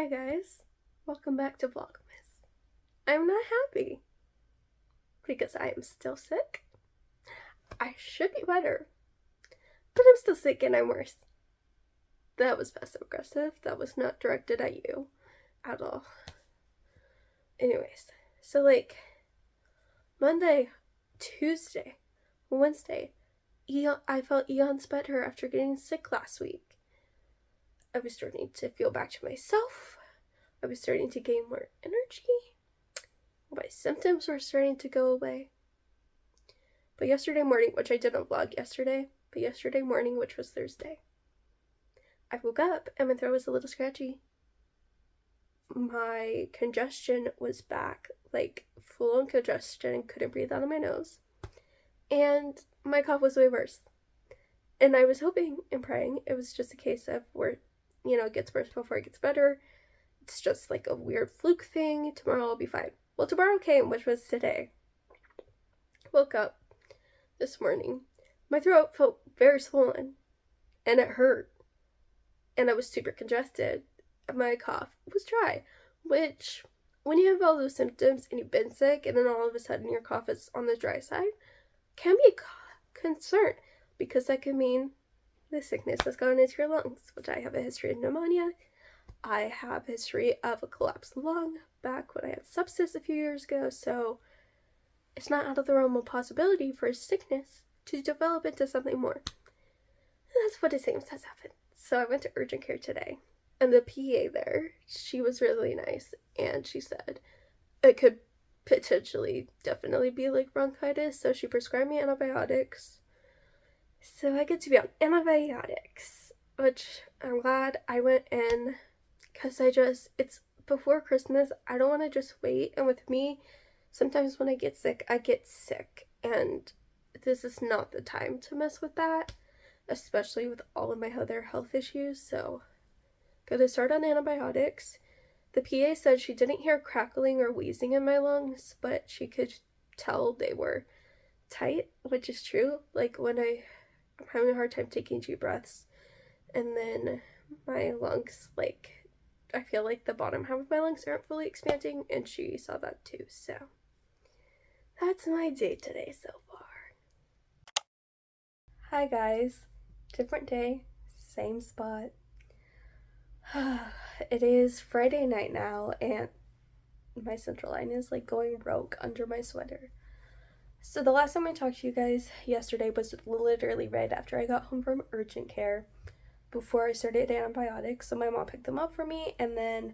Hi guys, welcome back to Vlogmas. I'm not happy because I am still sick. I should be better, but I'm still sick and I'm worse. That was passive aggressive. That was not directed at you at all. Anyways, so Monday, Tuesday, Wednesday, I felt eons better after getting sick last week. I was starting to feel back to myself. I was starting to gain more energy. My symptoms were starting to go away. But yesterday morning, which I didn't vlog yesterday, but yesterday morning, which was Thursday, I woke up and my throat was a little scratchy. My congestion was back, full-on congestion, couldn't breathe out of my nose. And my cough was way worse. And I was hoping and praying it was just a case of where, it gets worse before it gets better. It's just like a weird fluke thing. Tomorrow I'll be fine. Well, tomorrow came, which was today. Woke up this morning. My throat felt very swollen and it hurt. And I was super congested. My cough was dry, which when you have all those symptoms and you've been sick and then all of a sudden your cough is on the dry side, can be a concern because that could mean the sickness has gone into your lungs, which I have a history of pneumonia. I have a history of a collapsed lung back when I had sepsis a few years ago, so it's not out of the realm of possibility for a sickness to develop into something more. And that's what it seems has happened. So I went to urgent care today, and the PA there, she was really nice, and she said it could potentially definitely be bronchitis, so she prescribed me antibiotics. So I get to be on antibiotics, which I'm glad I went in because it's before Christmas. I don't want to just wait. And with me, sometimes when I get sick, and this is not the time to mess with that, especially with all of my other health issues. So gotta start on antibiotics. The PA said she didn't hear crackling or wheezing in my lungs, but she could tell they were tight, which is true. When I'm having a hard time taking deep breaths, and then my lungs, I feel like the bottom half of my lungs aren't fully expanding, and she saw that too. So that's my day today so far. Hi guys, different day, same spot. It is Friday night now, and my central line is going rogue under my sweater. So the last time I talked to you guys yesterday was literally right after I got home from urgent care, before I started antibiotics. So my mom picked them up for me, and then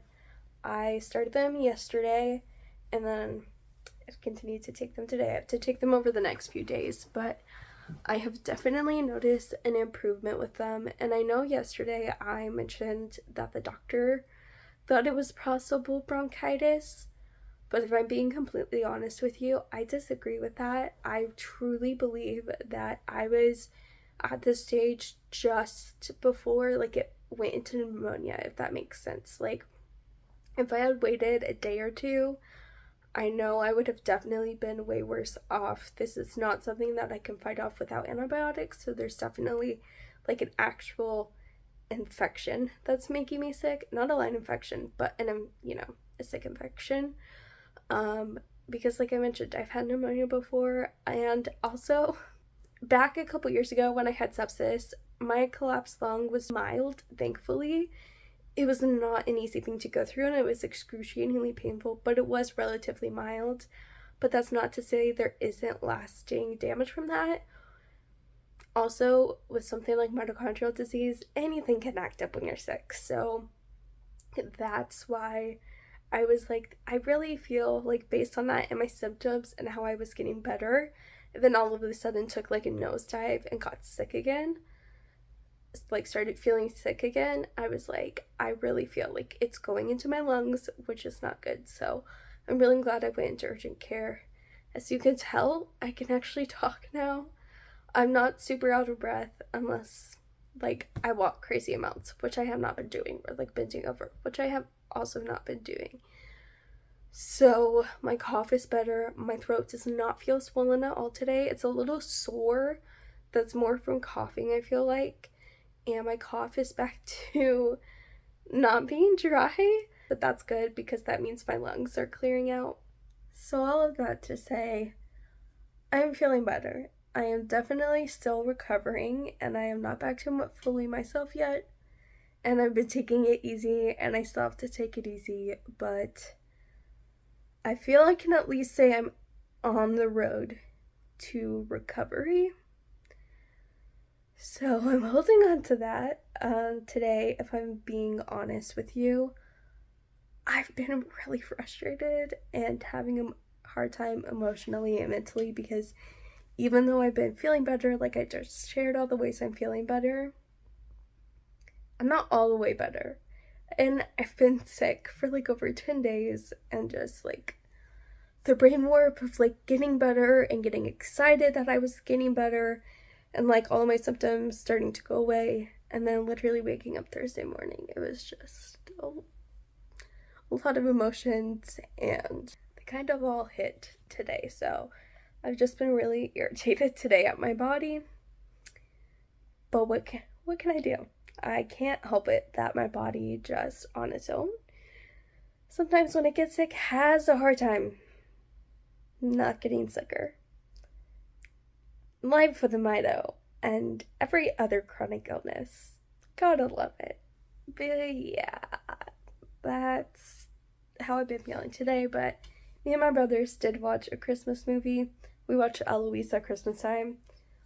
I started them yesterday, and then I've continued to take them today. I have to take them over the next few days, but I have definitely noticed an improvement with them. And I know yesterday I mentioned that the doctor thought it was possible bronchitis, but if I'm being completely honest with you, I disagree with that. I truly believe that I was at this stage just before it went into pneumonia, if that makes sense. If I had waited a day or two, I know I would have definitely been way worse off. This is not something that I can fight off without antibiotics, so there's definitely an actual infection that's making me sick. Not a line infection, but a sick infection. Because I mentioned, I've had pneumonia before, and also back a couple years ago when I had sepsis, my collapsed lung was mild, thankfully. It was not an easy thing to go through, and it was excruciatingly painful, but it was relatively mild. But that's not to say there isn't lasting damage from that. Also, with something like mitochondrial disease, anything can act up when you're sick, so that's why I was I really feel based on that and my symptoms and how I was getting better, and then all of a sudden took a nosedive and got sick again, started feeling sick again. I was I really feel it's going into my lungs, which is not good. So I'm really glad I went into urgent care. As you can tell, I can actually talk now. I'm not super out of breath unless I walk crazy amounts, which I have not been doing, or bending over, which I have also not been doing. So my cough is better. My throat does not feel swollen at all today. It's a little sore. That's more from coughing, I feel and my cough is back to not being dry. but that's good because that means my lungs are clearing out. So all of that to say, I am feeling better. I am definitely still recovering, and I am not back to fully myself yet. And I've been taking it easy, and I still have to take it easy, but I feel I can at least say I'm on the road to recovery. So I'm holding on to that. Today, if I'm being honest with you, I've been really frustrated and having a hard time emotionally and mentally because even though I've been feeling better, like I just shared all the ways I'm feeling better, I'm not all the way better. And I've been sick for like over 10 days and just like the brain warp of like getting better and getting excited that I was getting better and like all of my symptoms starting to go away, and then literally waking up Thursday morning. It was just a lot of emotions and they kind of all hit today. So I've just been really irritated today at my body. But what can I do? I can't help it that my body just on its own sometimes when it gets sick has a hard time not getting sicker. Life with the Mito and every other chronic illness. Gotta love it. But yeah, that's how I've been feeling today. But me and my brothers did watch a Christmas movie. We watched Eloise at Christmas time,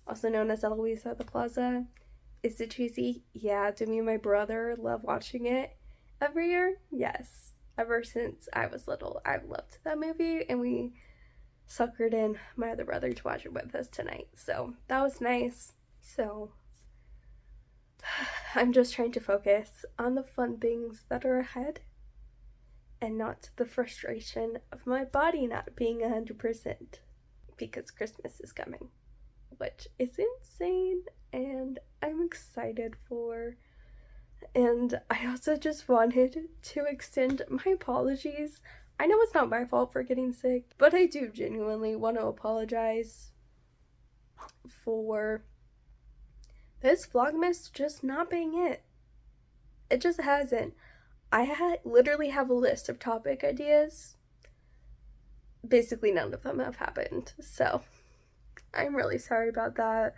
also known as Eloise at the Plaza. Is it cheesy? Yeah. Do me and my brother love watching it every year? Yes. Ever since I was little, I've loved that movie, and we suckered in my other brother to watch it with us tonight. So that was nice. So I'm just trying to focus on the fun things that are ahead and not the frustration of my body not being 100% because Christmas is coming, which is insane and I'm excited for. And I also just wanted to extend my apologies. I know it's not my fault for getting sick, but I do genuinely want to apologize for this vlogmas just not being it. It just hasn't. I literally have a list of topic ideas. Basically none of them have happened, so I'm really sorry about that.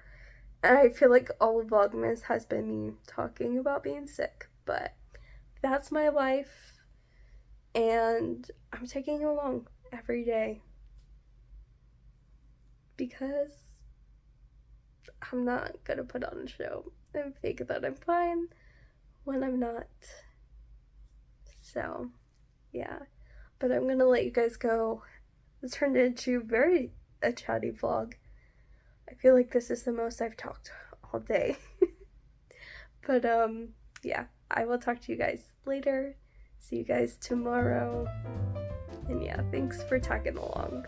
And I feel like all of vlogmas has been me talking about being sick, but that's my life, and I'm taking it along every day because I'm not gonna put on a show and fake that I'm fine when I'm not. So yeah, but I'm gonna let you guys go. This turned into a chatty vlog. I feel like this is the most I've talked all day. But yeah, I will talk to you guys later. See you guys tomorrow. And yeah, thanks for tagging along.